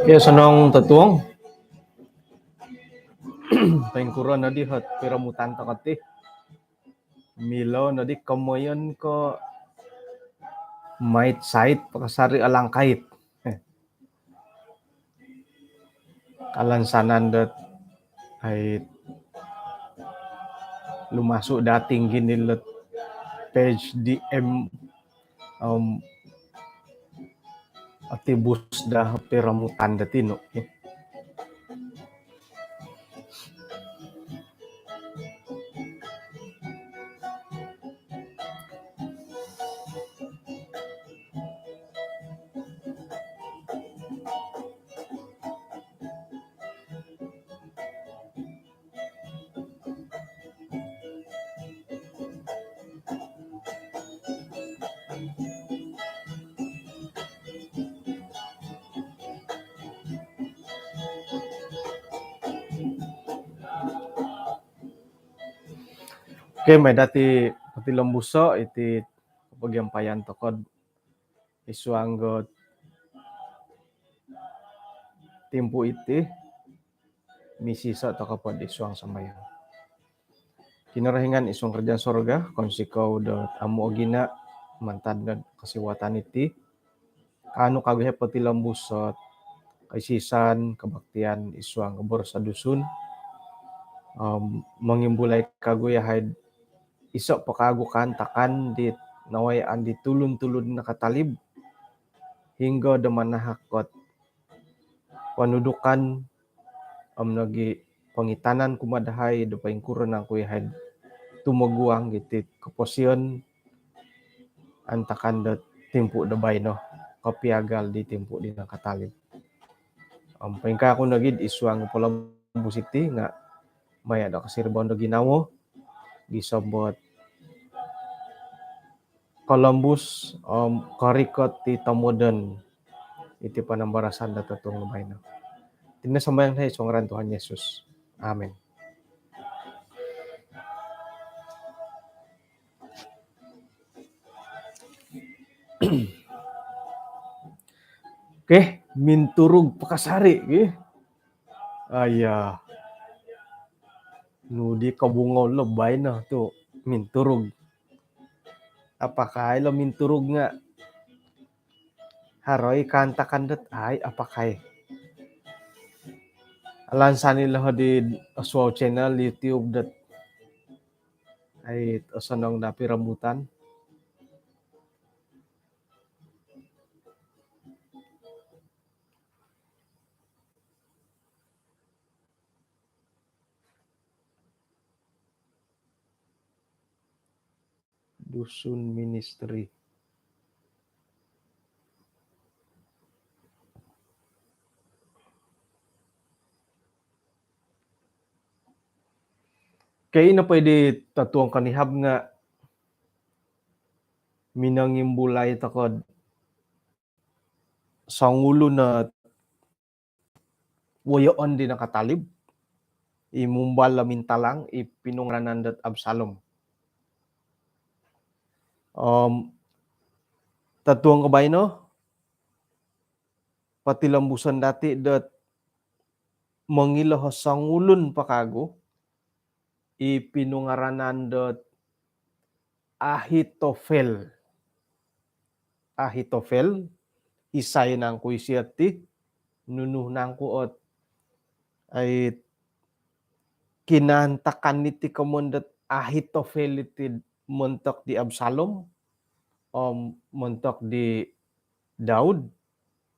Kaya sanong tatuang pengkuran na di hat piramutan takati Milo na di kamoyon ko might site pakasari alang kait kalansanan dat ay lumasuk dating ginilet page DM atibus dah piramutan datino Oke, may dati pati lembuso iti pagyampayan tokod isuanggot timpu iti misisa to kapod isuang samayan. Kinarahingan isung kerjaan sorga konsikaw dot amu ogina mantad nga kasiwatan iti kanu kagaya pati lembusot kaisisan kabaktian isuang gebor sa dusun mangimbulay kaguyahay isok pakagukan takan di nawayaan di tulun-tulun na katalib hingga damanahakot panudukan nagi pangitanan kumadahay do paingkuran ang kuyahay tumaguang giti kaposyon antakan da timpu da bayno kapiagal di timpu di na katalib paingka ako nagid isuang palambus iti nga maya da kasirbaon da ginawo gisabot Columbus karikot ti tamoden iti panambarasan da tatong bayno. Tinasambayan tayo sa ngaran Tuhan Yesus. Amen. Okay, minturog pakasari. Okay? Aya. Nudi kabungaw lebay na to minturog. Apakay lo minturog nga haroy kanta kandat ay apakay. Alansan nila di Aswaw channel YouTube dat ay asanong napiramutan. Dusun Ministry. Kaya na pwede tatuang kanihab nga minangimbulay takod sangulo na wayoon din nakatalib imumbal lamintalang ipinungranan dat Absalom. Tatuang kabayno pati lambusan dati dat mangilah sangulon pakago ipinungaranan dat Ahitofel isay nang kuisyati nunuh nang kuot ay kinantakan niti kamundat Ahitofel iti montok di Absalom montok di Daud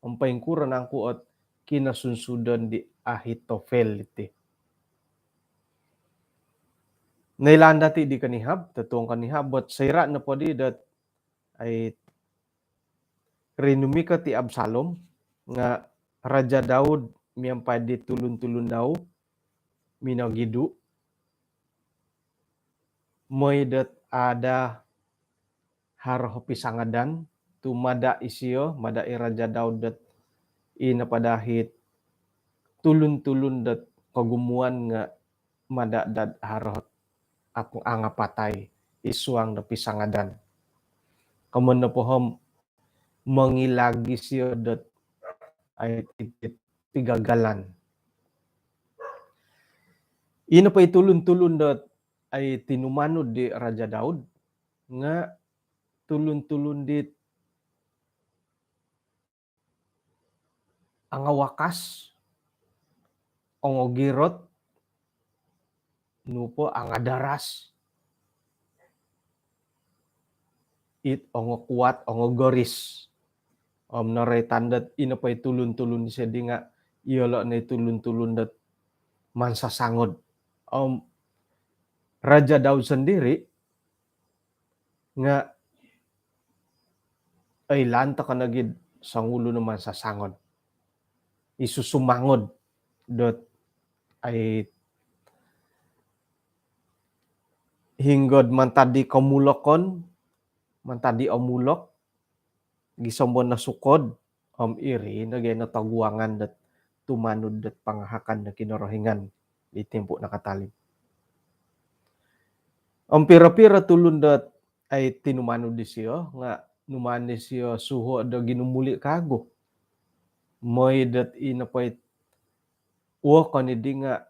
ang paingkuran ang kuot kinasunsudan di Ahitofel iti nailanda ti di kanihab, tatuong kanihab, but sayra na po di dat ay rinumika ti Absalom nga Raja Daud miyampay di tulun-tulun daw minagidu moy dat ada haro pisangadan tumada isiyo mada Raja Daud dat inapadahit tulun-tulun dat kagumuan nga mada dat haro akong anga patay isuang na pisangadan. Kamun na pohom mangilagi siyo dat ay tigagalan. Ina pa itulun-tulun dat ay tinumanod di Raja Daud nga tulun-tulun dit ang wakas ang girot nupo ang daras it ang kuat ang goris naray tandat ina pa itulun-tulun siya di nga iyala na itulun-tulun dat mansasangod. Raja Daud sendiri nga ay lanta ka nagid sangulo naman sa sangod. Isusumangod dot ay hinggod mantadi kamulokon, mantadi amulok, gisambon na sukod, iri nagay na taguangan dat tumanod dat pangahakan na kinorohingan di tempo nakatalib. Ang pira-pira tulun dat ay tinumanod di siya nga numani siya suho da ginumuli kago. Moy dat inapay uwa kanidi nga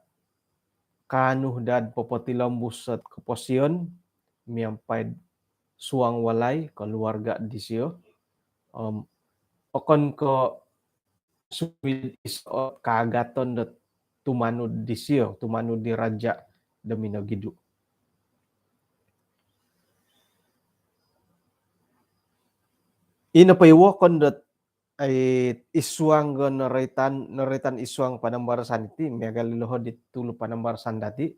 kanuh dad papatilambus at kapasyon miyampay suang walay keluarga di siya. Okon ko suwid iso kagaton dat tumanod di siya, tumanod di raja da minagidu. Inapaywakon dat ay iswang naritan iswang panambarasan iti megalilohod di tulo panambarasan dati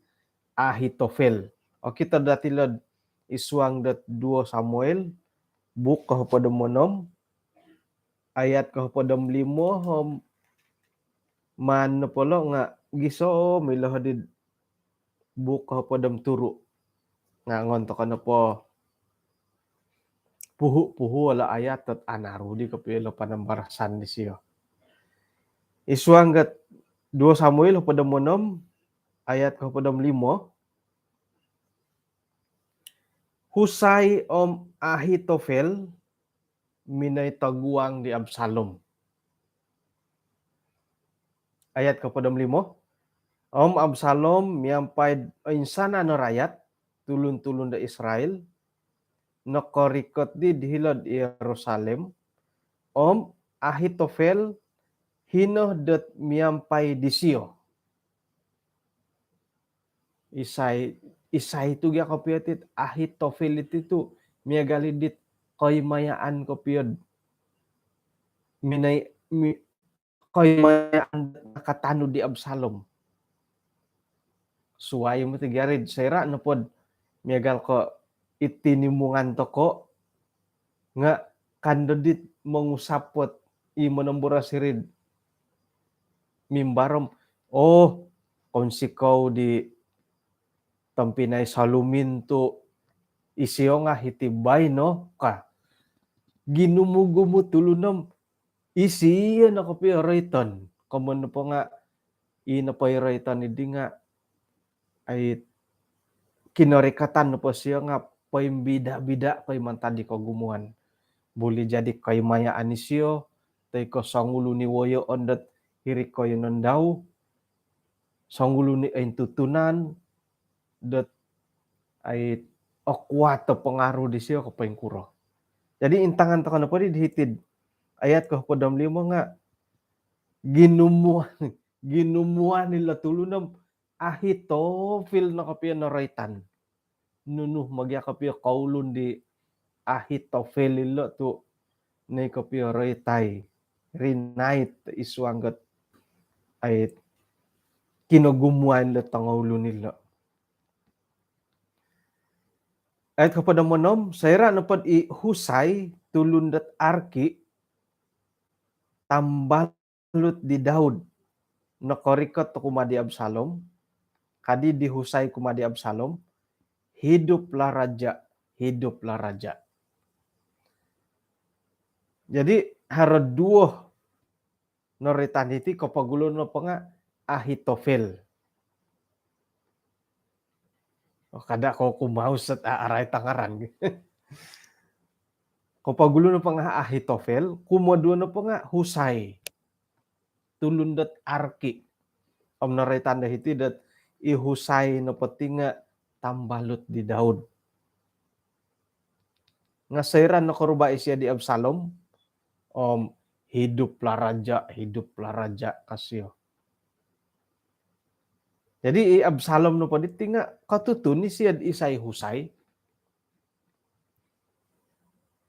Ahitofel. O kita dati lod iswang dat 2 Samuel book kahapadam monom ayat kahapadam 5 man polo nga giso milohod di book kahapadam turo nga ngonto ka na po puhu wala ayat at anarudi kapilo panambarasan di siyo. Iswang gat 2 Samuel kahapadam monom ayat kahapadam 5 Husay Ahitofel minay taguang di Absalom. Ayat kapadam 5 Absalom miyampay insana na rayat tulun-tulun da Israel nakorikot di dihilod Jerusalem Ahitofel hino dat miyampay di siyo. Isay tu gya kapiyatit Ahitofel ititu miyagalidit kaymayaan kapiyad minay kaymayaan nakatano di Absalom. Suway mo ti garid sayra na pod miyagal ko itinimungan to ko nga kandodit mangusapot imo nambura sirid mimbarom kung sikaw di tampinay salumin to isiyo nga hitibay no ka ginumugo mo tulunam isiya na kapiraytan kaman po nga inapayaraytan idi nga ay kinarikatan na po siya nga paimbida-bida kay mantadi kagumuhan. Buli jadi kay mayaan siyo tay ko sangulo ni woyo ondat hirik ko yun daw sangulo ni ay tutunan dat ay okwato pangaro di siyo kapay kuro. Jadi intangan to ka na po di hitid ayat ko padam 5 nga ginumuan nila tulunam Ahitofel na kapiya na raytan. Nuno magya kapiya kaulon di Ahitofel ilo to na kapiya raytay. Rinait iswanggat ay kinagumuan nila tangaulo nila. Ayat kepada menom, saira nepod i Husai tulundat arki tambalut di Daud. Nakorikot to kumadi Absalom, kadi di Husai kumadi Absalom, hiduplah raja, hiduplah raja. Jadi harad duo noritan iti kapagulo no penga Ahitofel. Kada ko kumau set aray tangaran. Kapagulo no penga Ahitofel, kumoduo no penga Husai. Tulundat arki. Om noritan iti dat i Husai no petinga tambalut di Daud. Ngasairan no koruba isya di Absalom, hiduplah raja kasih. Jadi Absalom no padi tinga katutun ni siya isay Husay.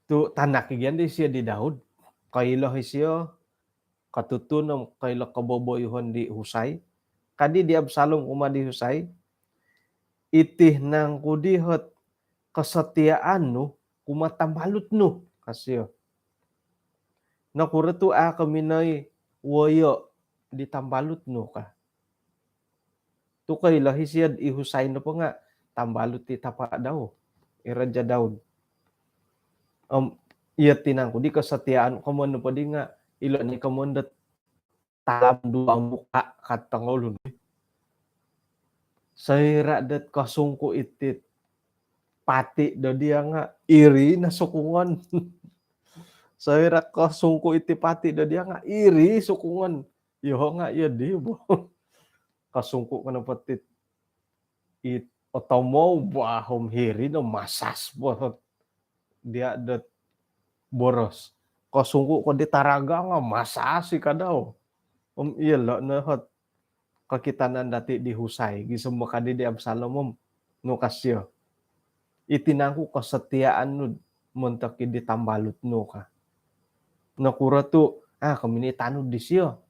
Tu tanak igyan di siya di Daud. Kailah siya katutun ng kailah kaboboyhon di Husay. Kadi di Absalom umadi Husay. Itih nang kudihot kesetiaan no kumatambalut no kasih. Nakura tu kaminay woyo ditambalut no ka. Tu kailah siya i Husay no pa nga tambalut ti tapa daw. Iraja Daud. Iya tinangku di kesetiaan kamu pa di nga ilo ni kamu dat talam dua muka katang ulun. Saira dat kasungku itit pati do dia nga iri na sukungan. Saira kasungku iti pati do dia nga iri sukungan. Yo nga iya di bo. Kasungku kana patit it otomo bahom hiri no masas bo. Dia dat boros. Kasungku ko di taraga nga masasi kadaw. Iya lo nahot kakitanan dati di Husay. Gisumma kadi di Absalom no kasyo. Itinangku kesetiaan no mentaki ditambalut no ka. Nakura tu kamini tanu di siyo.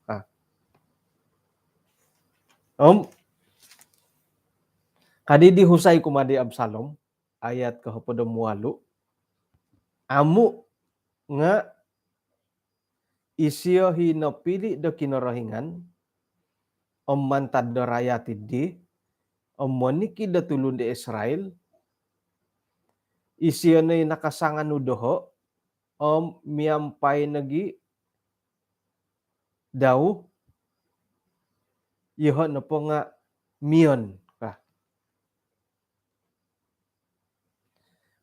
Kadi di Husay kumadi Absalom ayat kepada mualu. Amu nga isiyo hinapili do kinorohingan mantad do rayatid di moniki da tulun di Israel isiyo na nakasangan udoho miampay nagi daw iho na po nga miyon ka.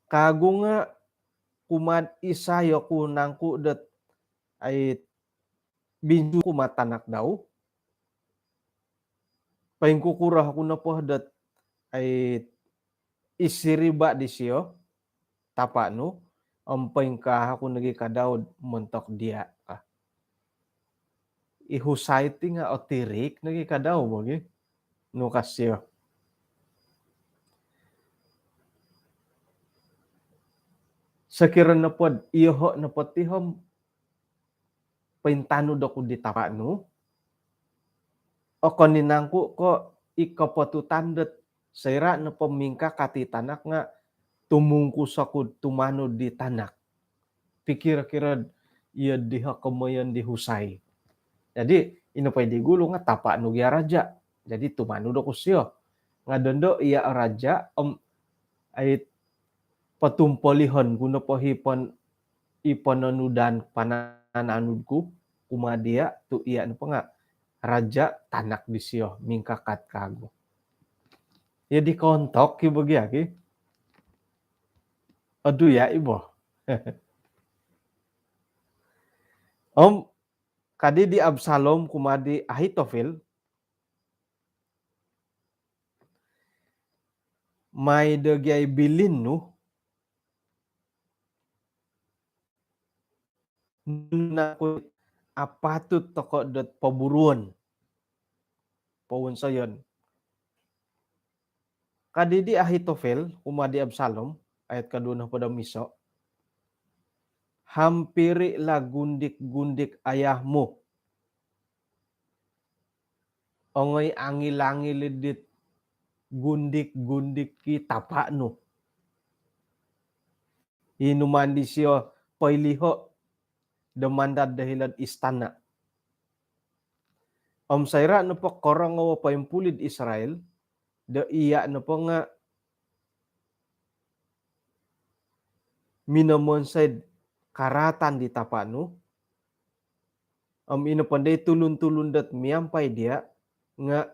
Kago nga kumad isayo kunangku dat ay binju kumatanak daw. Paing kukurah ko na po dat ay isiriba di siyo tapa no paing kaha ko nagi kadaw montok dia ka. Ihusay ti nga otirik nagi kadaw mo gi no kasyo. Sakiran na pod iho na potihom paintano do ko di tapa no. O kaninangku ko ikapotutan dat saira na pamingka kati tanak nga tumungku sakud tumano di tanak. Pikir-kira iya diha kamayan di Husay. Jadi ino pay di gulo nga tapa no gya raja. Jadi tumano do ko siyo. Nga dondo iya raja ay patumpolihon kuno po iponanudan panananudku kumadia tu iya ano pa nga raja tanak di siyo mingkakat kago. Ya di kontok ki bagyaki. Aduh ya ibo. Kadi di Absalom kumadi Ahitofel may dagay bilin no na ko apatut toko dot paburuan pawon sayon. Kadi di Ahitofel kumadi Absalom ayat kaduna pada miso. Hampiri la gundik-gundik ayahmu. Ongoy angil lidit gundik-gundik ki tapa no. Inuman di siya pailiho demandad dahilan istana. Saira no po korang nga paimpulid Israel, da iya no po nga minamonsed karatan di tapano, ino panday tulun-tulun dat miyampai dia, nga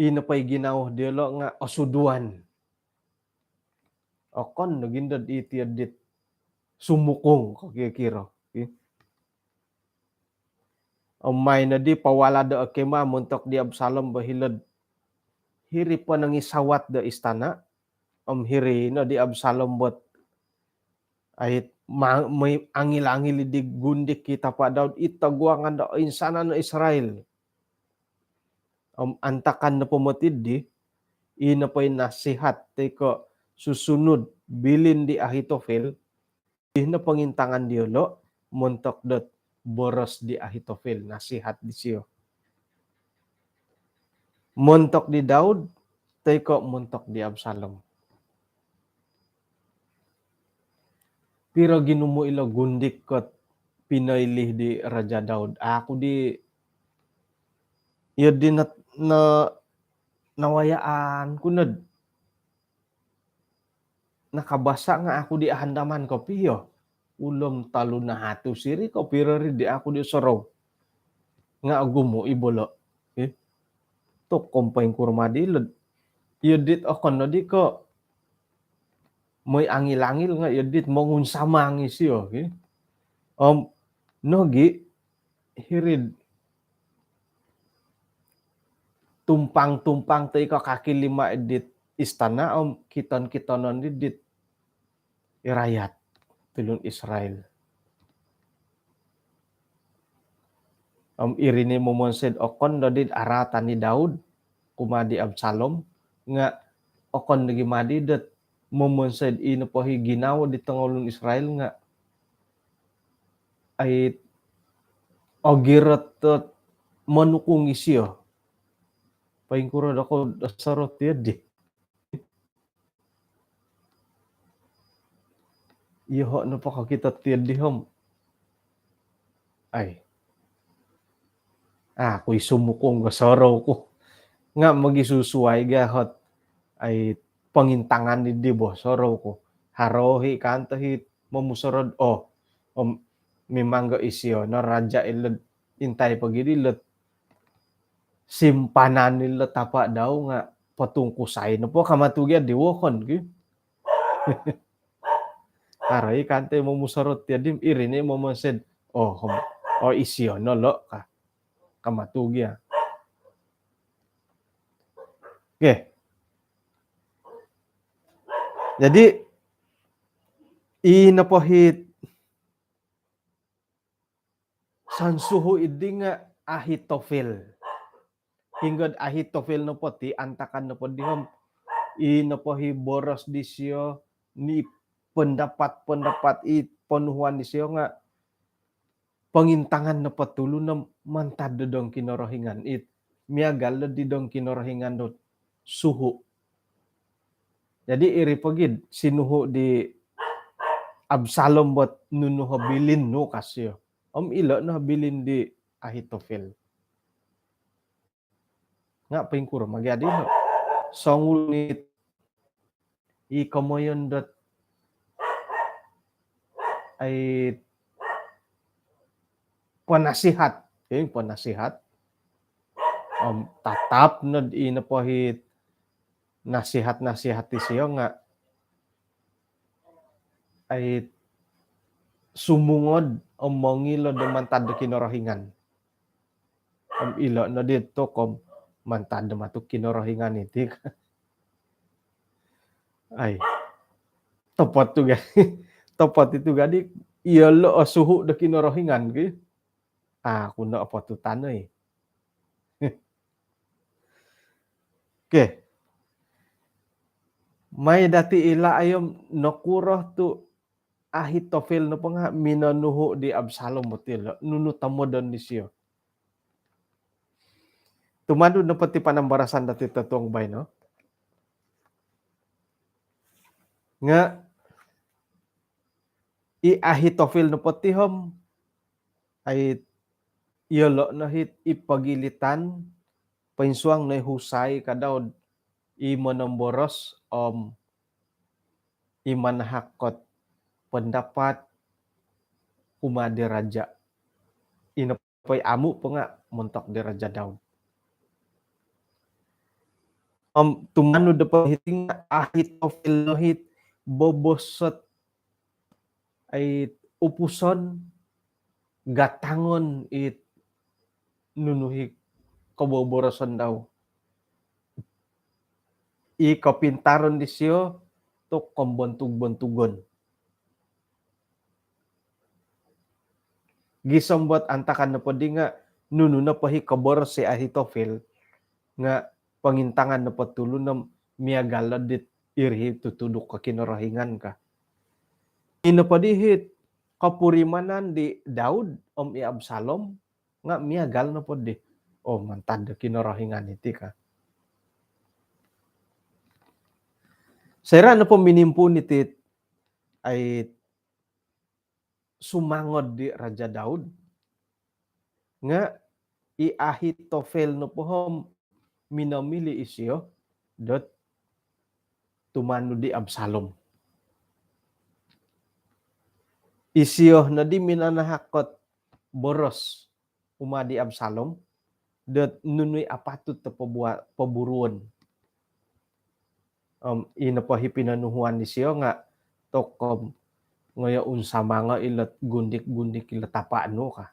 ino pa'y ginawah dia lo nga osuduan. Okon nagindad iti adit sumukong kakikiro. Okay? May na di pawala da akema muntok di Absalom bahilad hiri pa nangisawat da istana, hiri na di Absalom bot ay may angil-angil di gundik kita pa Daud itaguangan da insana na Israel. Antakan na pumatid di ina pa'y nasihat teko susunod bilin di Ahitofel di na pangintangan di lo muntok dot boros di Ahitofel nasihat di siyo. Muntok di Daud teko muntok di Absalom. Pero ginumo ilo gundik kot pinailih di Raja Daud. Ako di yun din na nawayaan kunad nakabasa nga ako di ahandaman ko piyo. Ulom talo na hatu siri ko pero di ako di sorow. Nga agumo ibolo. To kompain kurma dilad. Yudit akon na di ko may angil-angil nga yudit mongun samang isyo. Nogi hirid tumpang-tumpang tayo ka kaki lima edit istana kiton-kitonon edit irayat tulun Israel. Irini mo monsed okon dodit aratan ni Daud kumadi Absalom nga okon nagi madi dat mo monsed ino pohi ginawa di tengolun Israel nga ay ogirat manukung isyo. Paingkurad ako sarot di. Iho na pa kita di hom. Ay. Ako'y sumukong gasaraw ko. Nga magisusuway gahot ay pangintangan ni dibo saraw ko. Harohi kantahit mamusarod mimangga isyo na raja ilad intay pagidilad simpanan nila tapa daw nga patungkusay na po kamatugya diwokon ki. Harohi kantay mamusarod tiadim irini mamased isyo no lo ka. Kamatugya. Okay. Jadi inapohit sansuho idi nga Ahitofel. Hinggod Ahitofel no poti antakan no podihom inapohi boros di siyo ni pendapat penuhuan di siyo nga pangintangan na patulo na mantad dong kinorohingan miagal di dong kinorohingan do suhu. Jadi iri pagid sinuhu di Absalom bot nunuho bilin no kasyo. Ilo na bilin di Ahitofel. Nga pingkur magyadi no. Songunit ikamoyon dot ay panasihat. Yung panasihat. Tatap na inapohit nasihat-nasihat siya nga ay sumungod mongilo mantad kinorohingan. Ilo na dito mantad matuk kinorohingan iti. Ay tepat tu tepat itu gadi iya lo suhu da kinorohingan ki. Kuno apa tu tanay. Okay. May dati ila ayom nakuroh tu Ahitofel no nga minanuho di Absalom motil nunutamo don di siyo. Tumado na pati panambarasan dati tatuang bay no. nga i Ahitofel no potihom ay iyolo na hit ipagilitan painsuang na husay kadaw i monomboros i manahakot pendapat umadi raja inapay amu pa nga montok di Raja Daud. Tumano da pahiting Ahitofel no hit bobosot ay upuson gatangon it nunuhi kaboboroson daw. I kapintaron di siyo to kombontug-bontugon. Gisambot antakan na po di nga nuno na pahi kaboros si Ahitofel nga pangintangan na patulo na miyagalad dit irhi tutudok ka kinarahingan ka. Ino pa dihit kapurimanan di Daud i Absalom nga miyagal na po di. Mantad kinarahingan iti ka. Sira na po minimpo niti ay sumangod di Raja Daud nga i Ahitofel no pohom minamili isyo dot tumano di Absalom. Isyo na di minanahakot boros umadi Absalom dot nunoy apatut ta paburuan. Inapahi pinanuhuan ni siyo nga tokom ngaya unsa mga ilat gundik-gundik ila tapaano ka.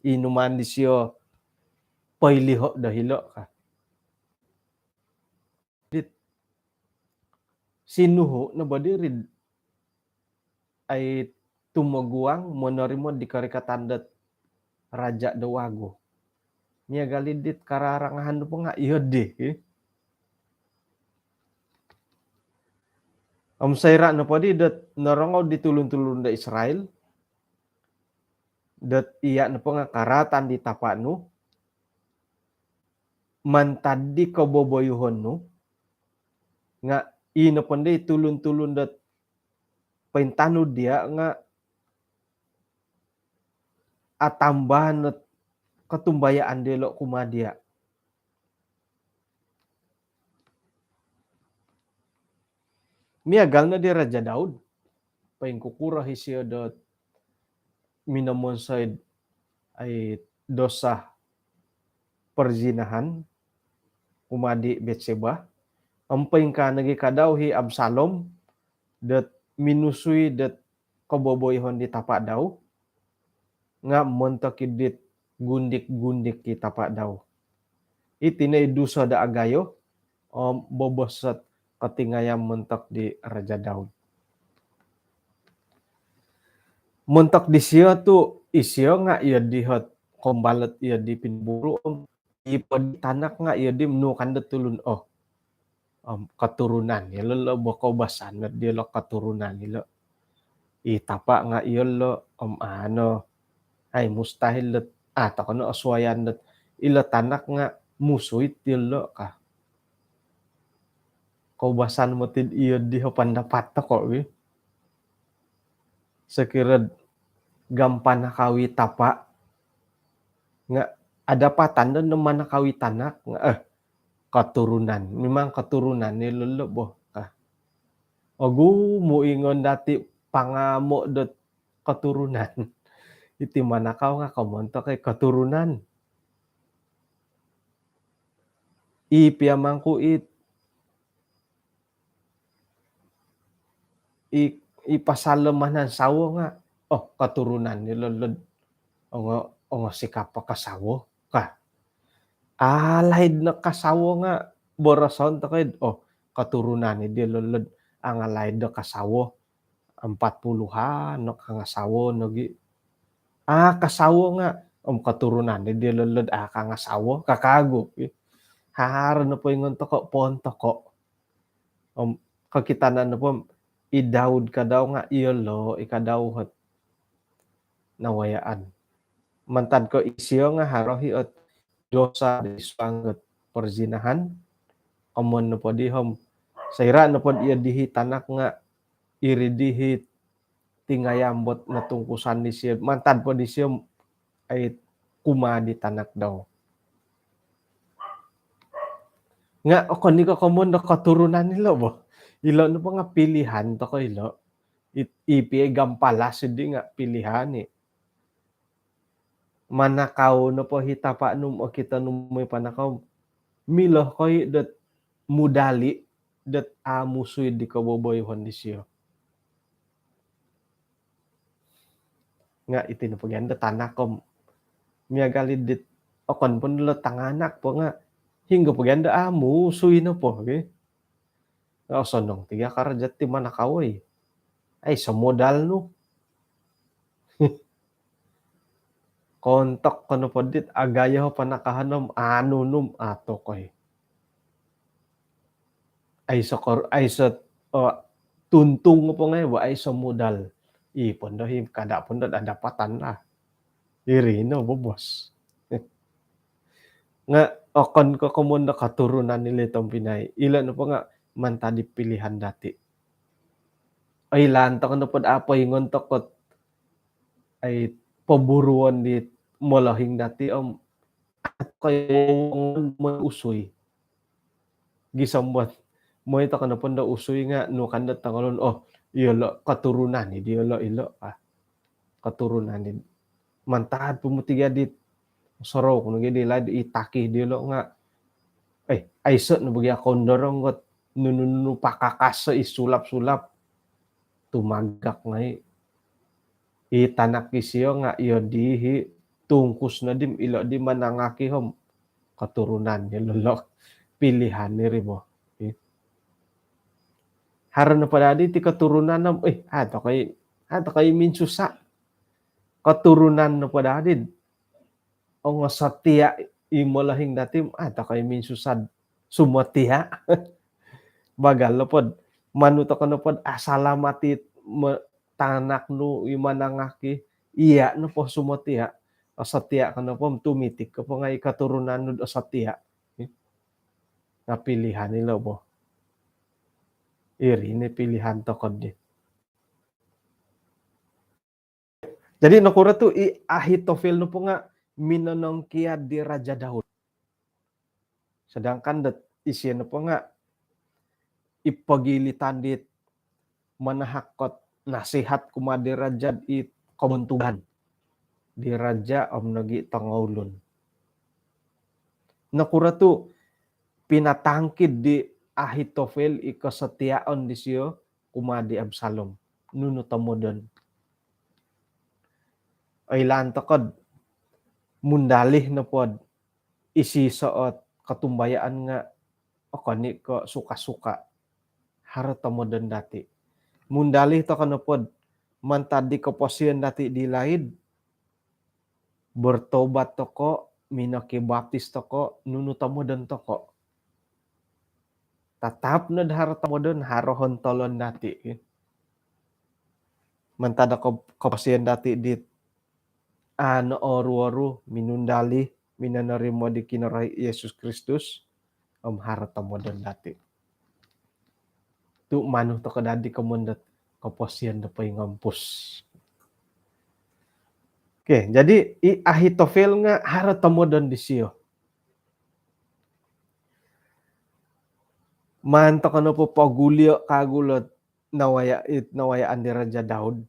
Inuman di siyo pailiho dahilo ka. Dit sinuho na badirid ay tumaguang monorimo di karikatandat Raja Dawago. Niya galidit kararangahan po nga iyod sayra na po di dat narangaw di tulun-tulun da Israel. Dat iya na po nga karatan di tapano. Mantad di kaboboyuhon no. Nga ina po di tulun-tulun dat paintano dia nga atambahan at katumbayaan dilo kumadia. Miyagal na di Raja Daud. Paingkukurahi siya dot minamonsay ay dosa perzinahan umadi Betseba. Ampaing ka nagikadaw hi Absalom dot minusui dot kaboboyhon di tapa daw nga montakidit gundik-gundik ki tapa daw. Itinay dusa da agayo bobosat katingayam mentok di Raja Daud. Mentok di siya tu isyo nga iya dihot kombalat iya di pinburu ipad tanak nga iya di menukan tulun katurunan ya lo boko basan na dia lo katurunan ilo itapa nga iyo lo ay mustahil dat takono aswayan dat ila tanak nga musuit lo ka kaubasan mo tid iyo di pandapat ta ko sekira gampan nakawi tapa nga ada patan dan naman nakawi tanak nga katurunan memang katurunan ni lolo ka ogu mo ingon dati pangamo dot katurunan iti manakaw nga kamonto kay katurunan ipiamangku ipasalomanan sawo nga katurunan ni lolod o sikap pa kasawo ka lahid na kasawo nga boroson to kay katurunan ni lolod ang lahid na kasawo 40-han no kangasawo no gi kasawo nga katurunan ni lolod kangasawo kakago haharo na po ingon to ko ponto ko kakitanan na po idawd ka daw nga iyolo ikadaw nawayaan. Mantad ko isyo nga harohi at dosa di swangot perzinahan. Amon no po dihom Saira na pod iya dihi tanak nga iri dihi tingayambot na tungkusan di siya mantad po di siya ay kuma di tanak daw. Nga ako ni ko komon na katurunan nila bo. Ilo no pa nga pilihan to ko ilo. Ipi gampalas hindi nga pilihan eh. Manakaw no po hitapa num o kita num may panakaw. Milo koy dat mudali dat musuy di kaboboy hon di siya. Nga itinupaganda tanak ko miya galid dit okon pun lo tanganak po nga hingga paganda musuy na po okay? Sonong tiga karajat ti manakaw ay sa modal no. Kontak ko na po dit agaya ho panakahanom num ato koy. Ay sa tuntung po ngayon ay sa modal. Ipon daw kada pun daw adapatan na. Iri no bobos. Nga okon ko kumun na katurunan nila itong Pinay. Ilan na po nga mantadi pilihan dati. Ay lanto ko na po apoy ngontok ko ay paburuan di molahing dati at kayo mo usoy. Gisambot mo ito ka na po da usoy nga no kandat tangalon ilo katurunan di ilo katurunan din. Mantahad pumutiga dit soro kuno gidi lad itaki di lo nga ay so no bagi akong dorong got nununu pakakas sa isulap-sulap tumagak nga itanak isiyo nga iyo dihi tungkus na dim ilo di manangaki hom katurunan ni lolo pilihan ni rimo. Haran na pala di ti katurunan nam ato kay minsusa katurunan na pala di o nga satya imolahing datim ato kay minsusad sumatiha bagal pod manuto ka pod asalamatit tanak no imanangaki iya no po sumatiha satya ka na po tumitik ka po nga ikaturunan no satya nga pilihan nila po. Iri ni pilihan to kod di. Jadi nakura tu Ahitofel no po nga minanong kiya di Raja Daud. Sedangkan isya no po nga ipagilitan dit manahakot nasihat kumadi raja di kabuntugan di raja nagi tangawlon. Nakura tu pinatangkid di Ahitofel ikasatiaon di siyo kumadi Absalom. Nuno tamodon. Ay lantakod mundalih na pod isisaot katumbayaan nga ni ko suka-suka harap tamodon dati. Mundalih to kana pod mantadi ko posyon dati di laid bertobat to ko minaki baptis to ko nuno tamodon to ko. Tatap na harap tamodon harohon tolon dati. Mantada ko posyon dati di oru-oru minundali minanarimo di kinaray Yesus Kristus harap tamodon dati. Tu manu to kadadi kamundat kaposyan na pay ngampus. Okay, jadi Ahitofel nga harap tamodon di siyo. Manto ka na po pagulyo kagulot nawayaan di Raja Daud.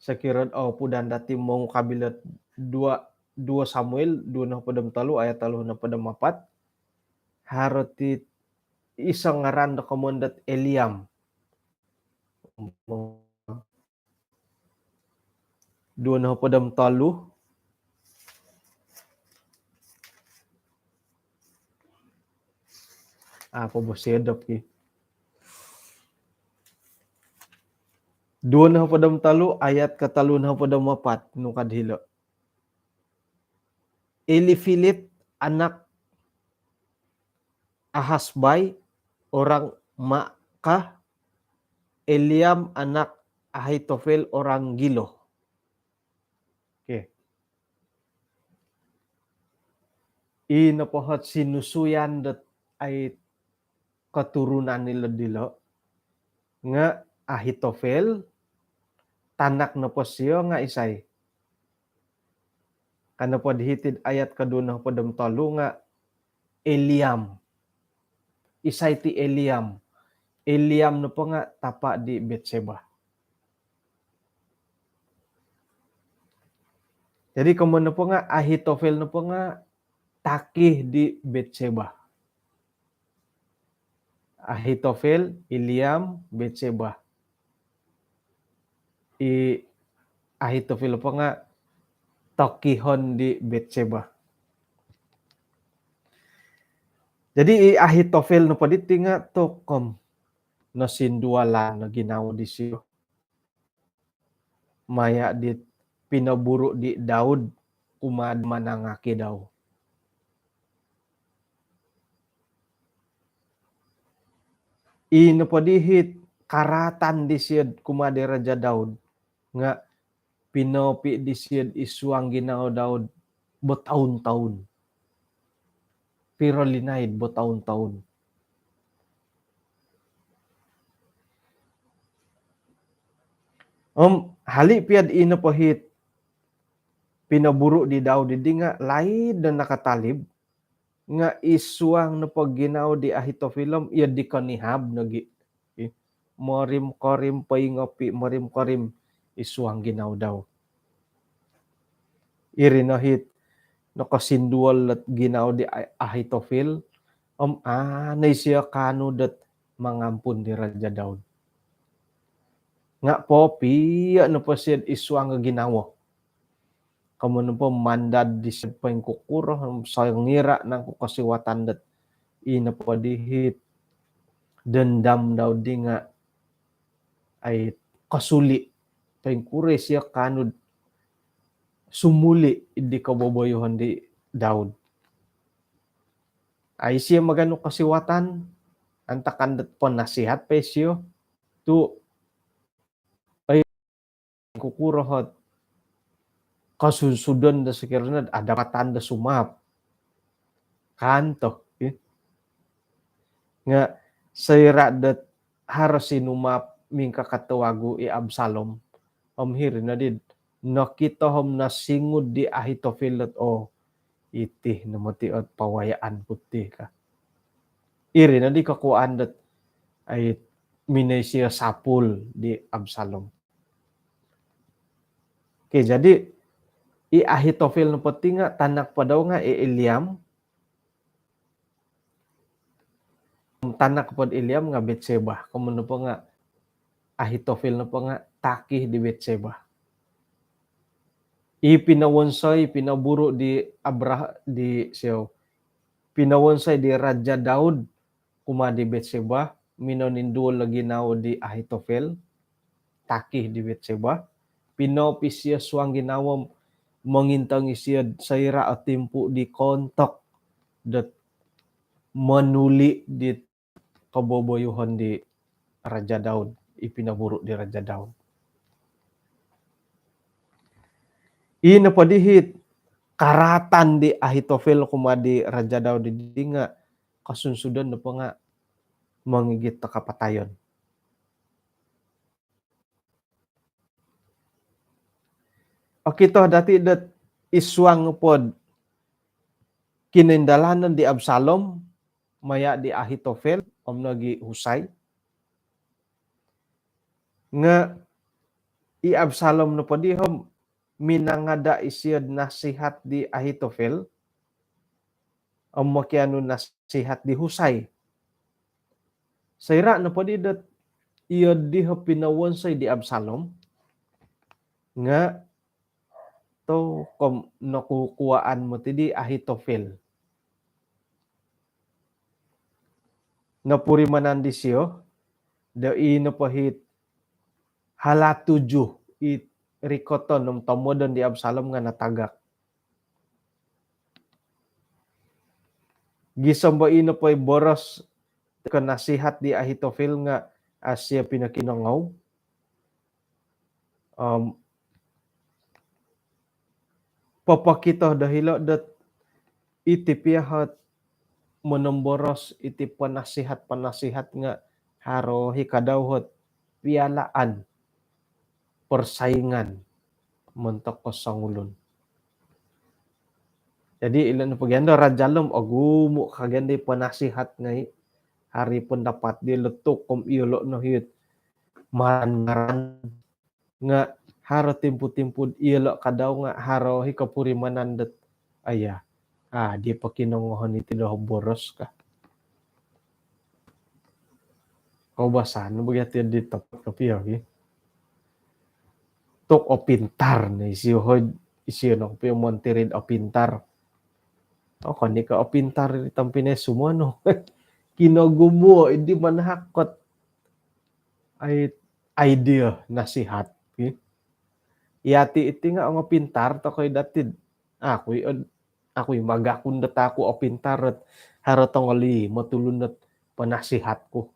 Sa kirad pudan dati mong kabilat 2 Samuel 2:3 ayat 3:4 haroti isang ngaran da kamundat Eliam 2:3 pobosedop ki 2:3 ayat ka-3:4 no kadhilo. Elifelet anak Ahasbay orang Maakah, Eliam anak Ahitofel orang Gilo. Okay. Inapohot sinusuyan dat ay keturunan nila dilo nga Ahitofel tanak na po siya nga isay. Kana po dihitid ayat kaduna po talo nga Eliam. Isay ti Eliam. Eliam na po nga tapa di Betseba. Jadi kemudian na po nga Ahitofel na po nga takih di Betseba. Ahitofel, Eliam, Betseba. Ahitofel po nga tokihon di Betseba. Jadi Ahitofel no paditi nga tokom no sinduala no ginawa di siyo. Maya di pinaburo di Daud umad manangaki daw. Ino padihit karatan di siya kumade Raja Daud nga pinopi di siya isuang ginawa Daud betaun-taun. Pero linaid betaun-taun. Hali piad ino pahit pinaburo di Daud di nga lain dan nakatalib nga isuang na pagginaw di Ahitofilom iya di kanihab nagi morim korim paingopi morim korim isuang ginaw daw. Irinahit no kasindual at ginaw di Ahitofil nay siya kano dat mangampun di Raja Daud. Nga po piya no po siya isuang ginawa. Kamu po mandad di siya pa yung kukuro sa ngira ng kukasiwatan dat ina po dihit dendam daw di nga ay kasuli pa yung kure siya kanod sumuli di kaboboyohan di Daud. Ay siya magano kasiwatan antakan dat po nasihat pa siya tu ay kukurohot kasusudon da sekiranya ada patanda sumap kanto nga sayra dat harus sinumap mingka katawago i Absalom hir na did nakita hom na singud di Ahitofel at itih na matiot pawayaan putih ka iri na di kakuan dat ay minay siya sapul di Absalom. Okay, jadi i Ahitofel na pati nga tanak pa daw nga Eliam tanak pod Eliam nga Betseba kuno po nga Ahitofel na po nga takih di Betseba. Ipinawonsay pinaburo di pinawonsay di Raja Daud kuma di Betseba minonindul lagi nao di Ahitofel takih di Betseba pinopis siya suang ginawam mangintang siya sayra at timpu di kontok dat manuli di kaboboyuhan di Raja Daud ipinaburo di Raja Daud. Ina padihit karatan di Ahitofel kumadi Raja Daud di nga kasunsudan na pa nga mangigit ta kapatayon. O kito dati dat iswang pod kinindalanan di Absalom maya di Ahitofel nagi Husay nga i Absalom no padihom minangada isyad nasihat di Ahitofel makiano nasihat di Husay sayra no padidat iya di pinawonsay di Absalom nga to kom nakukuaan mo ti di Ahitofel napuri manan di siyo da ino pahit halatuju it rikoton ng tomodon di Absalom nga natagak. Gisamba ino pa'y boros kanasihat di Ahitofel nga asya pinakinangaw. Papakita dahil dat itipiyahat menemboros iti penasihat-penasihat nga haro hikadawhot pialaan persaingan mentok ko sangulon. Jadi ilan paganda rajalom agumo kaganda penasihat ngai hari pendapat di letuk kom iolo no hit maran nga haro timpu-timpu iolo kadaw nga haro hikapuri manandet ayah di pakinongohon iti doh boros ka. Kau basan begitu di tempat kapi lagi. Tok o pintar na isiyo no kapi montirid o pintar. O kani ka o pintar tampine sumuano. Kinagumo hindi manhakot ay idea nasihat. Iati iti nga ang pintar to koy datid. Ako'y magakundat ako o pintar at haratongali matulunat panasihat ko.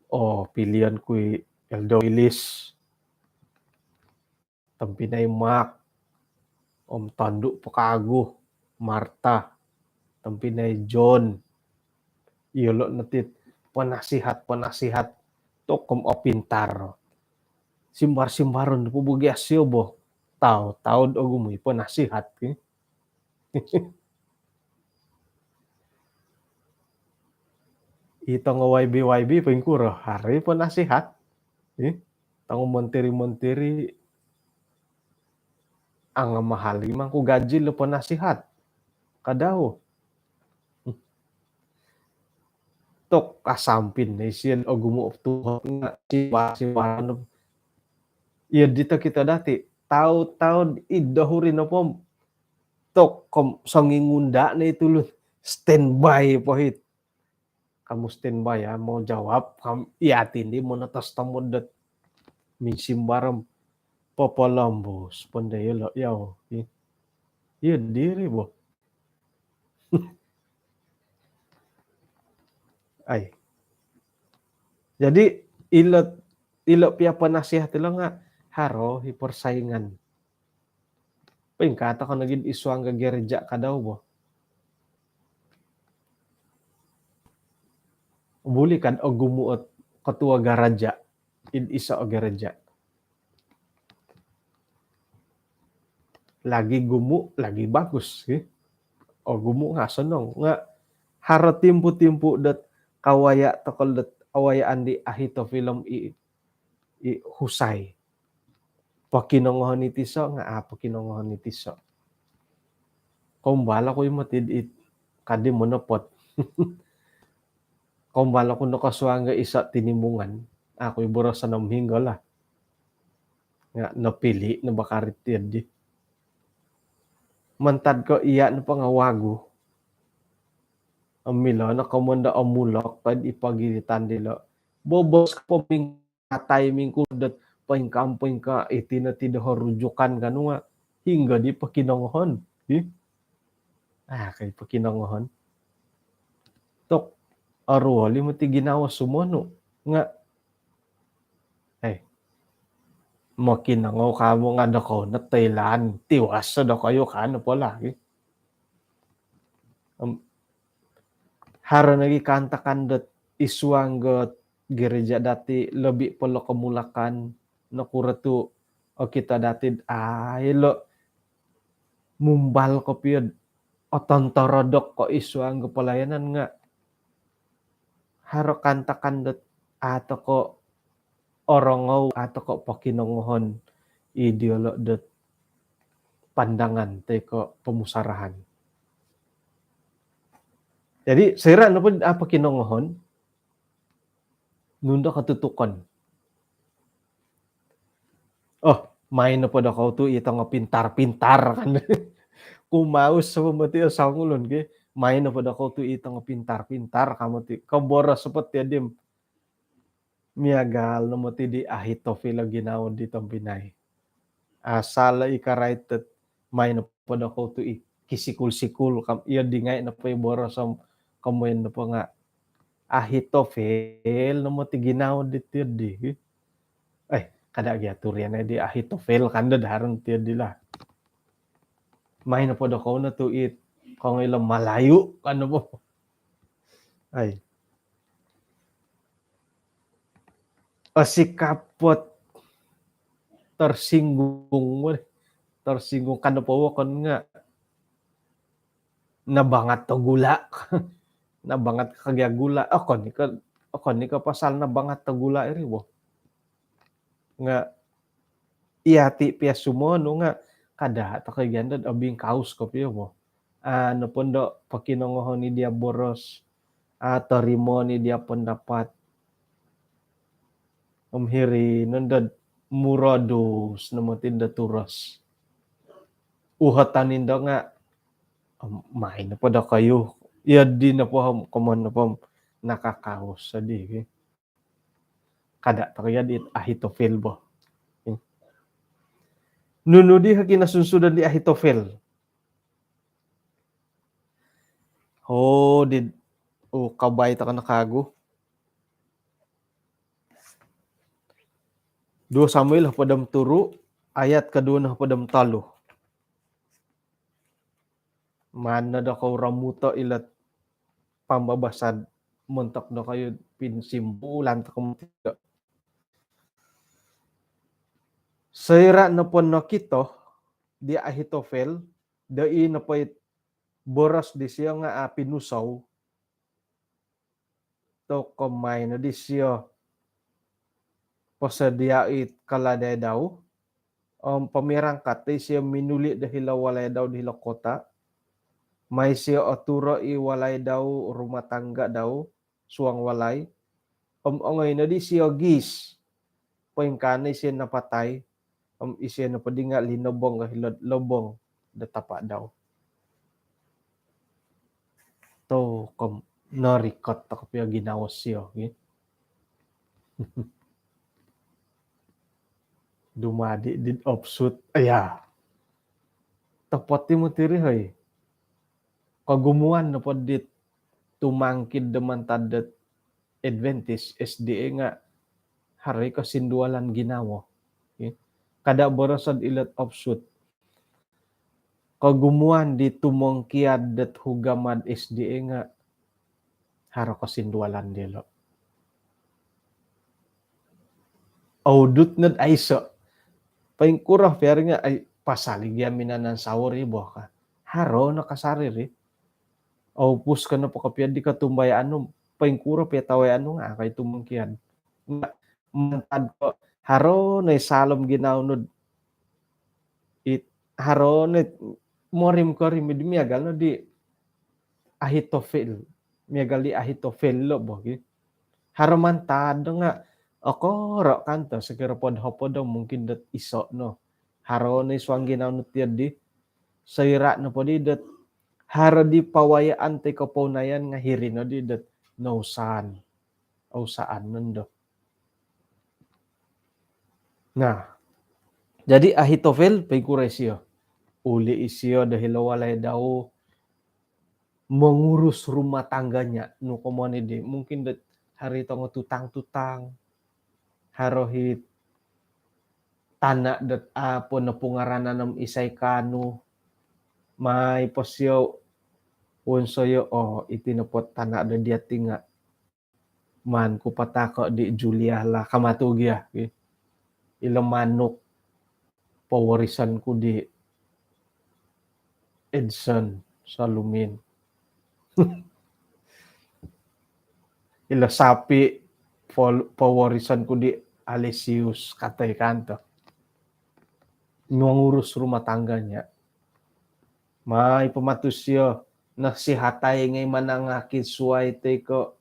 O pilihan ko'y Eldo Ilis. Tampinay Mac. Om Tando Pakago. Marta. Tampinay John. Iyolo natit panasihat. Tokom o pintar. Simbar-simbaron po bugi asyo bo. Taod o gumuy panasihat. Itong YB pengkuro hari panasihat. Tango monteri ang mahal imang ko gaji lo panasihat. Kadaho. Tok kasampin na isiyan o gumuop tuhot nga siwa. Iya dito kita dati. Taon idahuri na po. Tok sangingunda na itulun. Standby po hit. Kamu standby ya. Mau jawab. Iatin di mo natas tamudat. Minsimbaram. Papalambos. Pandayala. Yaw. Iya diri bo. Ay. Jadi ilot pia panasihat ilo nga haro hipersaingan. Pingkata ko naging isuang gagerja ka daw bo. Buli kan o gumuot ketua garaja isa o gereja. Lagi gumu lagi bagus o gumu nga sonong nga haro timpu-timpu dat kawaya tokol dat awayaan di ahito film i husay. Pakinongohon iti so nga pakinongohon iti so. Kumbala ko yung matid kadi mo napot. Kumbala ko nakaswang nga isa tinimungan. Ako'y boros sa namhinggo la. Nga napili na bakarit di. Mantad ko iya na pangawago. Amilo na komanda amulok pad ipagilitan dilo. Bobos ko ping timing ko dat paingkampoy ka itinatidaho rujukan kanu nga hingga di pakinongohon. Kay pakinongohon. Tok aruli mo ti ginawa sumono nga makinangaw ka mo nga dako na Thailand tiwas sa da kayo kano pala. Hara nagikanta-kan dat isuang got gereja dati lebih pala kemulakan nakuratu o kita dati lo mumbal ko piyod o tontorodok ko isuang pelayanan nga haro kanta-kan dat ato ko orongaw ato ko pakinongohon ideolo dat pandangan te ko pemusarahan. Jadi sira na po pakinongohon nunda katutukan. Main na po da ko tu itang pintar-pintar kan. Kumaus sa pamati asangulon ke main na po da ko tu itang pintar-pintar kamati kabora sapot ya dim miagal na mati di Ahitofel ginawa di tampinay. Asala ikaraitet main na po da ko tu kisikul-sikul iya dingay na po ibora sa kamuin na po nga Ahitofel na mo ti ginawa dito di. Kada giaturian na di Ahitofel kanda daharon ti dila. May na po da ko na to kung ilang malayo ano mo. Ay. Si kapot tersinggung mo, tersinggung kan po kon nga nabangat to gula. Nabangat kagya gula. Kon ni ka pasal nabangat to gula iri bo. Nga iati pia sumono nga kada to kagyan abing kaus ko pia mo. Ano pondo pakinongohon ni dia boros terimo ni dia pendapat hiri nandad murados namutin da turas. Uhatanin daw nga main na po daw kayo. Iya di na po kumon na po nakakaos sa di. Kada to kaya di Ahitofel bo. Nunudi ha kinasunsudan di Ahitofel. Kabay ta ka nakago. 2 Samuel hapadam turu ayat kedua na hapadam talo. Mana daw kau ramuto ilat pambabasad mentok daw kayo pinsimpulan ta kumtiga. Saira na po no kito di Ahitofel dai na po boras di siya nga pinusaw to kumay na di siya pasadiait kaladay daw pamirang kate siya minuli dahil walay daw dahil kota may siya aturo walay daw rumah tangga daw suang walay ongay na di siya gis paingkanay siya napatay isya na padi nga linobong kahilod lobong datapa daw to narikot ta kapya ginawas siya dumadi did offsuit aya tapati mo tiri hay kagumuan na po dit tumangkid deman tadet Adventist SDA nga hari kasindualan ginawa kada borosad ilat offsuit kagumuan di tumongkiad det hugamad SDA nga haro kasindualan dilo audut nad aiso paingkurah pero nga ay pasalig yamin na ng sawari bo ka haro nakasariri pus ka na po kapya di ka tumbay paingkurah pya taway nga kay tumungkian mantad ko haro na salom ginaunod haro na morim ko rin miyagal no di Ahitofel miyagal di Ahitofel lo bo haro mantad nga ako ro kanto sekira pod daw mungkin dat iso no haro ni swang ginaunod di sayra no po di dat haro di pawayaan te kapunayan nga hirino di dat nausan o saan nundo. Nah, jadi Ahitofel paikuray siya. Uli siya dahil walay daw mengurus rumah tangganya. No kumani di mungkin dat hari tongo tutang-tutang harohit tanak dat apo na pungaranan ng isay kanu may posyo unsoyo itinapot tanak da dia tinga man kupatako di Julia la kamatugya ilang manok pawarisan ko di Edson Salumin ila sapi pawarisan ko di Alesius katay kanto ngurus rumah tangganya may pamatusyo na si hatay ngay manangakit suway te ko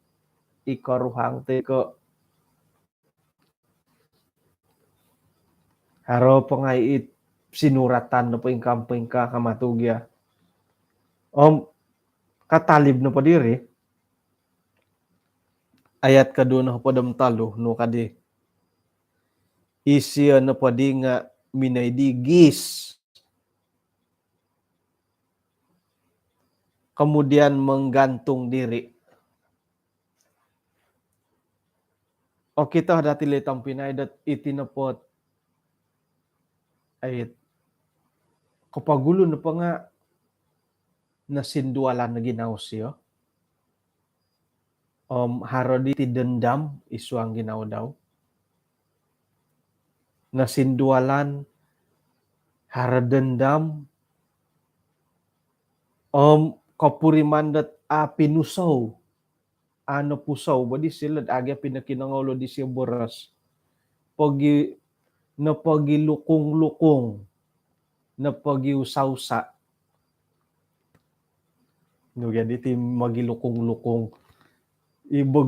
ikaruhang te ko haro pa nga sinuratan na po yung kamping ka kamatugya katalib na pa diri ayat kaduna na padam talo no kadi isya na pa di nga minaydigis kemudian menggantung diri kita dati letang pinay dat itinapot ayat kapagulo na pa nga nasindualan na ginaw siya. Harodi ti dendam isu ang ginaw daw. Nasindualan haradendam kapurimandat pinusaw ano pusaw badi sila aga pinakinangolo di siya boras pagi na pagilukong-lukong na pagiusawsa no gadi ti magilukong-lukong iba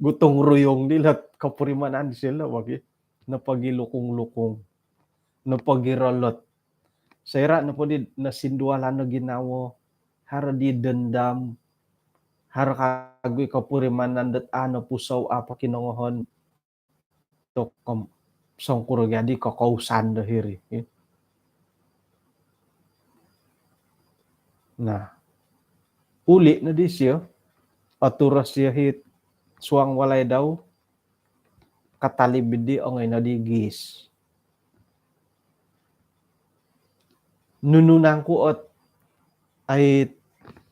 gutong ruyong dilat kapurimanan sila wagi na pagilukong-lukong na pagirolot sayra na po di nasindualan na ginawo hara di dendam hara kagoy kapurimanan dat ano pusaw apa kinongohon to songkuro gadi kakausan dahiri nah uli na di siya aturas siya hit suang walay daw katalibid di ongay na di gis nununang kuot ay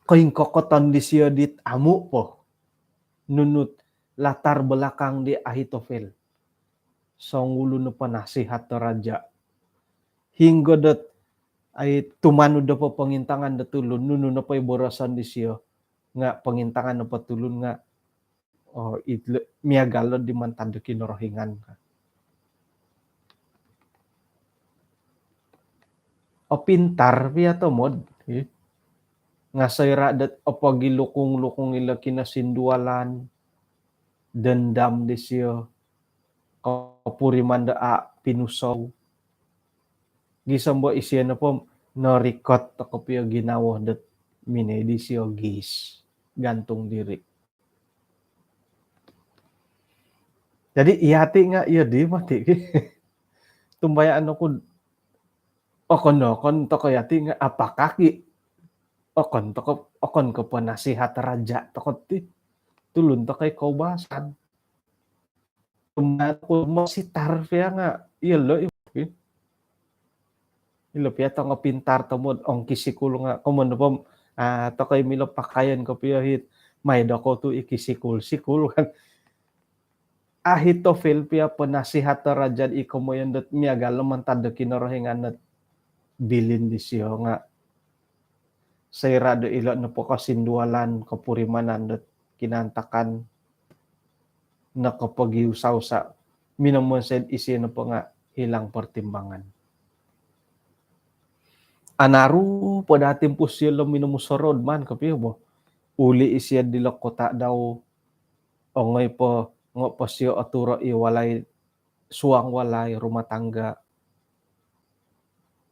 koing kokoton di siya dit amu po nunut latar belakang di Ahitofel songulo no panasihat to raja hinggo dat ay tumano da po pangintangan da tulun nuno na pa'y borasan di siya nga pangintangan na patulun nga miagalod di mantado kinorohingan ka pintar piya to mod nga sayra dat pagilukong-lukong ila kinasindualan dendam di siya kapuriman da pinusaw gisambo isya na po norikot to kapiyo ginawa dat minedi siya gis gantong diri jadi iyati nga iya di mati tumbayaan ako okon to kayati nga apakaki okon ko panasihat raja takot ti tulun to kay kaubasan tumato mo si tarfya nga ilo pia to nga pintar to mod ong kisikul nga kumon po to kay milo pakayan ko pia hit may dako to ikisikul kan Ahitofel pia panasihat raja ikomoyan dat miagal mantad kinorohingan nat bilin di siya nga sayra do ilo na po kasindualan kapurimanan dat kinantakan na kapagiusaw sa minamonsed isi na po nga hilang pertimbangan anaru po dating po siya minumusorod man kapiyo mo uli isya dilok kota daw ongay po nga po siya aturo iwalay suang walay rumah tangga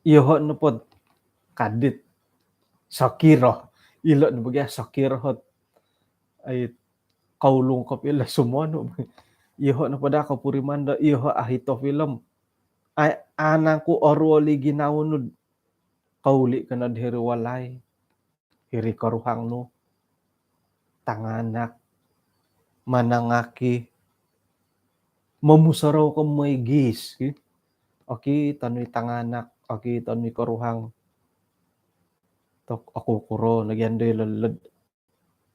iho na po kadit sakiro ilo na bagay sakiro ay kaulong kapila sumano iho na po da kapurimanda iho Ahitofel ay anang ko orwali ginawunod kauli ka na dihiri walay hiri karuhang no tanganak manangaki mamusaraw ka may gis okay tanoy tanganak okay tanoy karuhang tok ako kuro nagyandoy lalad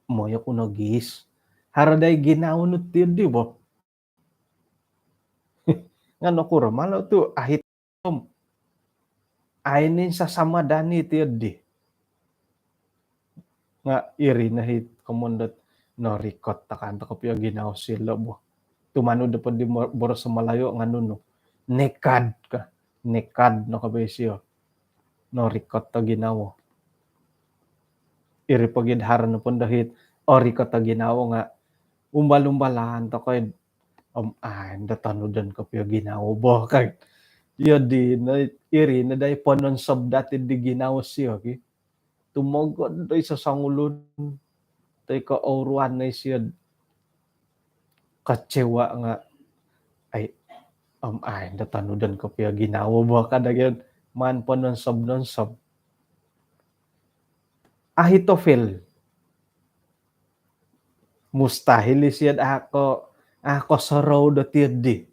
moya ko na gis haraday ginawunod ti di ba ngano kuro malaw to Ahitofel aynin sa samadani ti di nga iri na hit komondat norikot takan to kapyo ginaw sila bo tumano da di boros sa malayo nga nuno nekad no kabesyo norikot ta ginawo iri pagidharan no pon dahit orikot ta ginawo nga umbalumbalan to kay da tanudan kapyo ginawo bo kay yadi na iri na day ponon sab dati di ginaw siya okay tumogod day sa sangulon tay ka oruan na siya kacewa nga ay da tanudan ko pia ginawa ba kadagyan man pa non sab Ahitofel mustahil siya ako saraw da tiyadi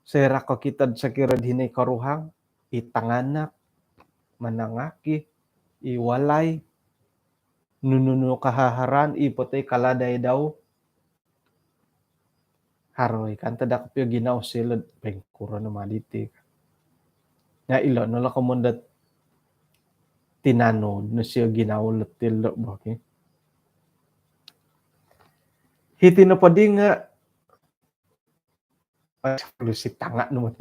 sera ko kitad sa kirad hinay karuhang itanganak manangaki iwalay, nununo kahaharan, ipotay kaladay daw, haroy kan tadak pyo ginaw silod, pengkuro na maditi. Nga ilo, nala kamundat tinanod na siya ginawalot tilo baki. Hiti na pa di nga, si tanga naman.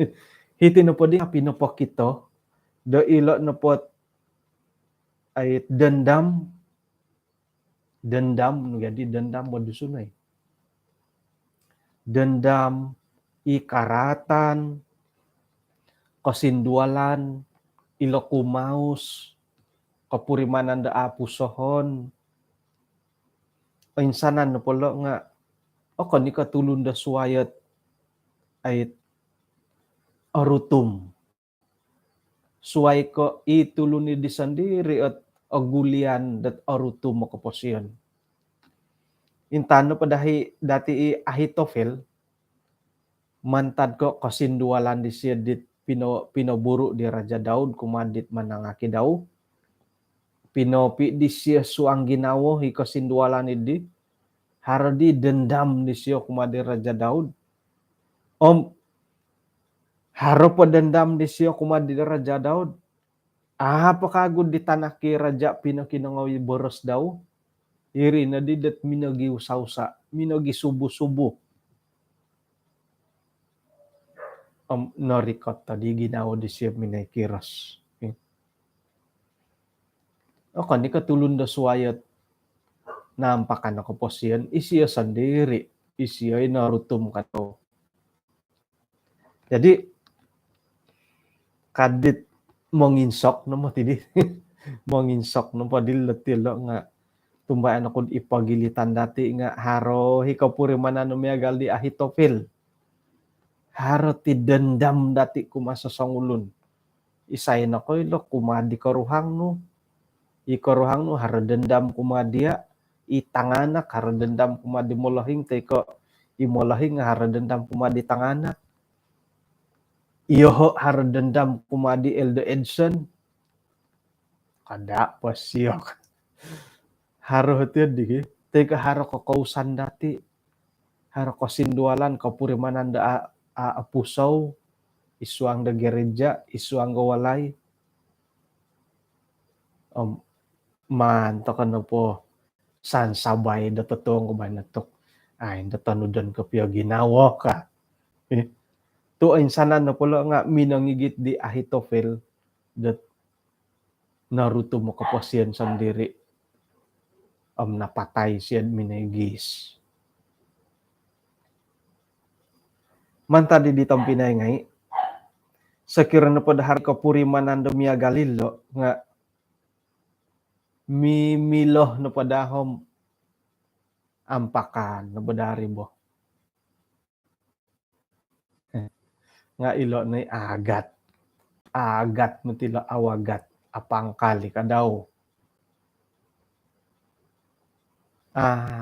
Hiti na pa di nga pinapok ito, do ilo na po ay dendam, jadi dendam wadusunay. Dendam, ikaratan, kasindualan, ilo kumaus, kapurimanan da apusohon, insanan na polo nga, o kani katulun da suwayat ay arutum. Suway ko itulun ni di sandiri at agulian dat arutum mo kaposyon. Intano pa dati i Ahitofel, mantad ko kasindualan di siya dit pinoburo di Raja Daud, kumandit manangaki daw. Pinopi di siya suang ginawo, hi kasindualan di, hardi dendam di siya kumadi Raja Daud. Haro pa dendam di siya kumadi Raja Daud. Apakagod di tanaki Raja pinakinangawi boros daw. Iri na di dat minagi usausa, minagi subu-subu. Norikot tadi ginawa di siya minaikiras. O kani katulun da suwayat nampakan ako po siyan, isiya sandiri, isiya ay narutum kato. Jadi, kadit monginsok no mo tidi. Monginsok no padil-tilo nga tumbayan ako ipagilitan dati nga haro hikapuri manan umiagal di Ahitofel. Haro ti dendam dati kumasa sangulun. Isay na ko ilo kumadi karuhang no. Ikaruhang no haro dendam kumadia. Itanganak haro dendam kumadi molahing teko imolahing haro dendam kumadi tanganak. Iyoho haro dendam kumadi Eldo Edson. Kada pasyok. Haro hati di teka haro kakausan dati. Haro kasindualan kapurimanan da apusaw. Isuang da gereja, isuang gawalay. Manto ka na po san sabay da totoong kubanatok. Ay, da tanudan ka piyo ginawa ka. To insanan na pula nga minangigit di Ahitofel dat naruto mo kapasyan sandiri. Napatay siya minigis. Mantadi ditang pinay sakira na padahar kapurimanan da miya Galilo nga mimiloh na padahom ampakan na badari mo. Nga ilo na agat. Agat mo tila awagat. Apangkali ka daw.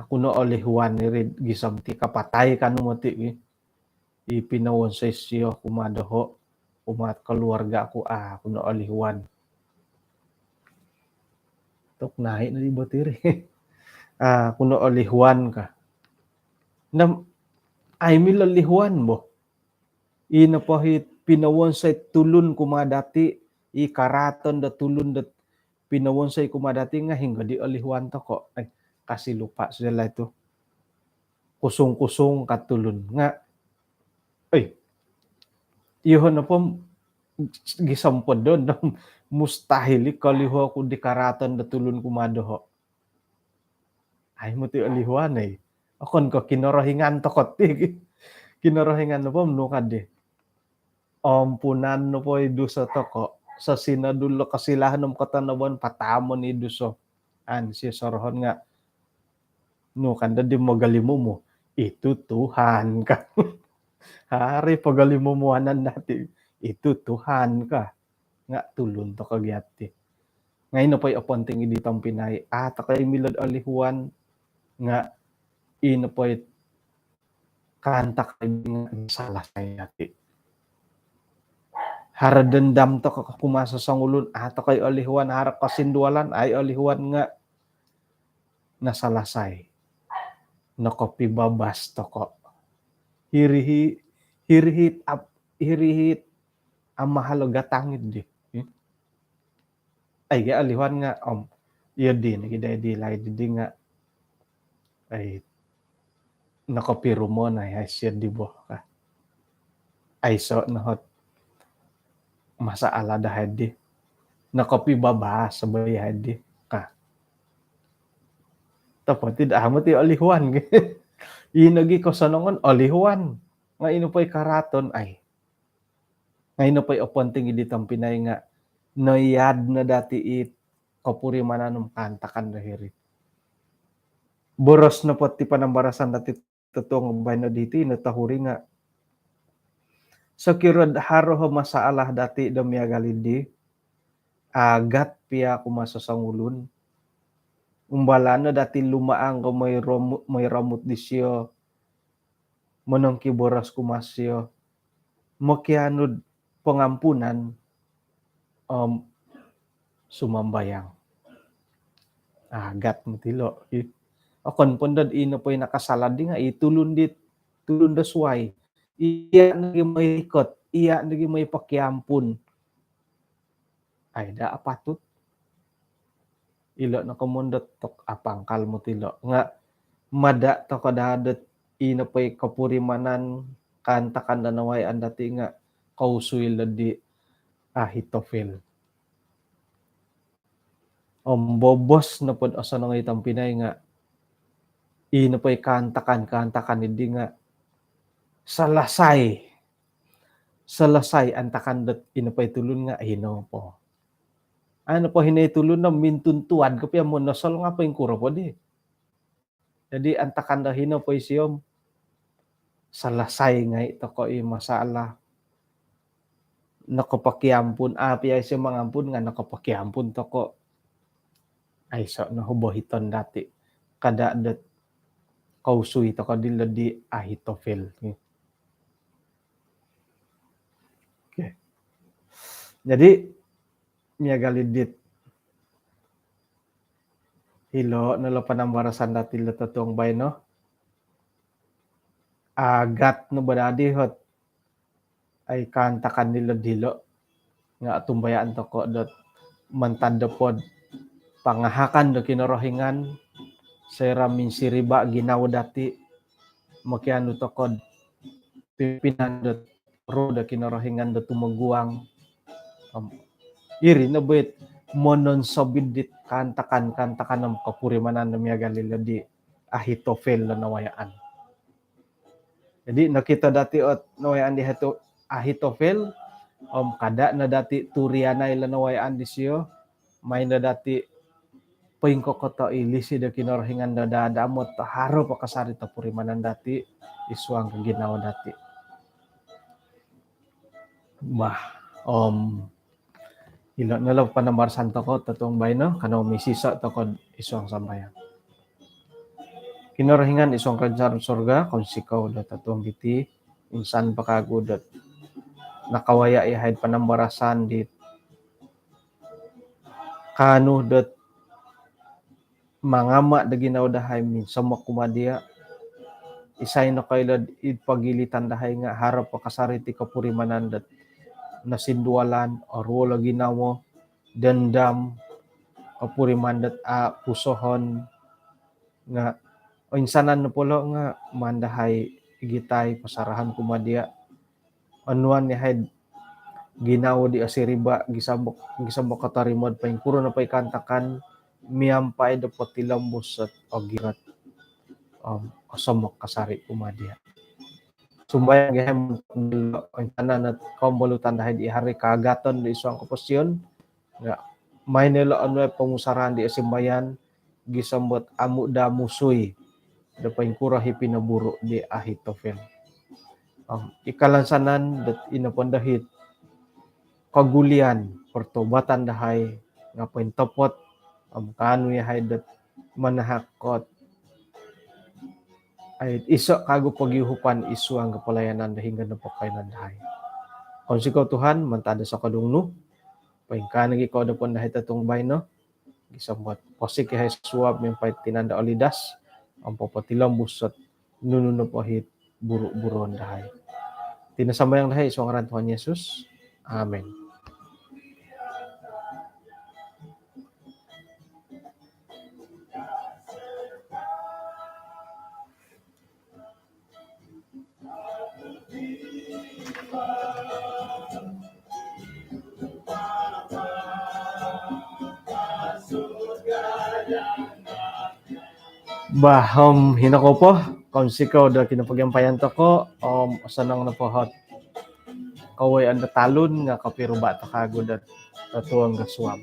Kuno olihuan ni rid gisamti kapatay ka no mati ipinawon sa isyo kumadaho umat keluarga ako kuno olihuan. Tok nahi na di batiri. Kuno olihuan ka. Ay milalihuan mo. Ina po pinawon sa tulun kumadati ikaraton da tulun da pinawon sa kumadati nga hingga di olihuan to ko. Ay, kasi lupa sila ito. Kusong-kusong katulun nga. Ay, iyon na po gisampod doon. Mustahili kaliho ko di karatan da tulun kumadoho. Ay mo ti olihuan eh. Akon ko kinorohingan to ko. Kinorohingan na po mnukad eh. Punan no po iduso to ko. Sa sinadulo kasilahan ng katanawan patamon iduso. Siya sorohon nga. No, kanda di magalimu mo. Itu Tuhan ka. Hari pagalimuanan natin. Itu Tuhan ka. Nga tulun to kagyati. Ngayon na po'y aponting iditang pinay. Takay milad alihuan. Nga ino po'y kanta kayo nga salah sayati. hara dendam to kumasa sangulun ato kay olihuan hara kasindualan ay olihuan nga nasalasay nakopi babas toko hirihit ang mahalaga tangid di ay ga alihuan nga iya di nagiday di lay di nga ay nakopi rumon ay siya di bo ka ay so nahot masaala dahay di nakopi babas sabay di ka tapos tidak amat ti alihuan inagi ko sanongon alihuan nga ino pa'y karaton ay nga ino pa'y oponting iditang pinay nga noyad na dati it kapuri mananong kantakan dahiri boros na po ti panambarasan dati totong bay na diti natahuri nga so kirod haro ho masaalah dati damya galidi agat pia kumasasangulun umbala na dati lumaang ko may ramot disyo monong kiboras kumasyo makianod pengampunan sumambayang agat matilo akon pondad ino po'y nakasalad di nga tulun da suway iya nagi may ikot iya nagi may pakiampun ay da apatut ilo na kumundot tok apangkal mo tilo nga mada to kadadet ino pa'y kapurimanan kantakan da naway ang dati nga kausuil di Ahitofel bobos na pod asa nang itang pinay nga ino pa'y kantakan hindi nga salasay ang takandat ino pa'y tulun nga ino po ano po hinay tulun na mintuntuan kapya mo nasal nga pa yung kuro po di jadi ang takanda hino po siyom salasay nga ito ko masala nakapakiampun api ay siya mangampun nga nakapakiampun to ko ay so nahubohiton dati kada dat kausuy to ko dila di Ahitofel okay. Jadi miya galidit hilo nalo panambarasan dati la totong bay no agat no badadi hot ay kantakan nila dilo nga tumbayaan to ko dot mantanda pod pangahakan do kinorohingan sera min siriba ginaw dati makiano to kod pipinan dot ro da kinorohingan do tumaguang iri na bet monon sobidit kantakan ng kapurimanan na miya galila di Ahitofel na nawayaan jadi nakita dati ot nawayaan di Ahitofel kada na dati turianay la nawayaan di siyo may na dati paingko ko to ilisi da kinorohingan da dadamot to haro pa kasari to purimanan dati iswang kaginaw dati bah ilo nalaw panambarsan to ko tatong bay no kano misisa to ko iswang sambayan kinorohingan iswang kansar surga kung sikaw da tatong giti insan pakagudat nakawaya ihayad panambarasan di kanu dat mangama da ginaw dahay minsan makumadia isay na kaylad ipagilitan dahay nga harap pa kasari ti kapurimanan dat nasindualan or wala ginawo dendam kapuriman dat pusohon nga o insanan na polo nga mandahay igitay pasarahan kumadia anuan ni hayd ginawo di asiriba gisabok katarimod pa puro na pay kantakan miyampay dapat tilambos at ogirat kasamok kasari kumadia sumbayang gahem ang tanan at kombolutan dahil di hari kagaton di isang komposisyon nga may nila ano pangusaran di asimbayan gisambot amu da musuy da paingkurahi pinaburo di Ahitofel ikalansanan dat inapandahit kagulian pertobatan dahay nga paintopot kanu yahay dat manahakot ay iso kago pagyuhupan isu ang kapalayanan dahinggan na pakainan dahay Kung sikaw Tuhan, mantada sa kadungno, paingka nagi ko pon dahil tatong bay no, gisamot posik kay suwab may pay tinanda olidas, ang papatilam busot nununo pahit buru-buron dahay. Tinasambayang dahay so ngaran Tuhan Yesus. Amen. Hinako po, kung sikaw da kinapagyampayan to ko, sanang napohot. Kaway ang talon nga kapiruba ta kagod at tatuang gaswam.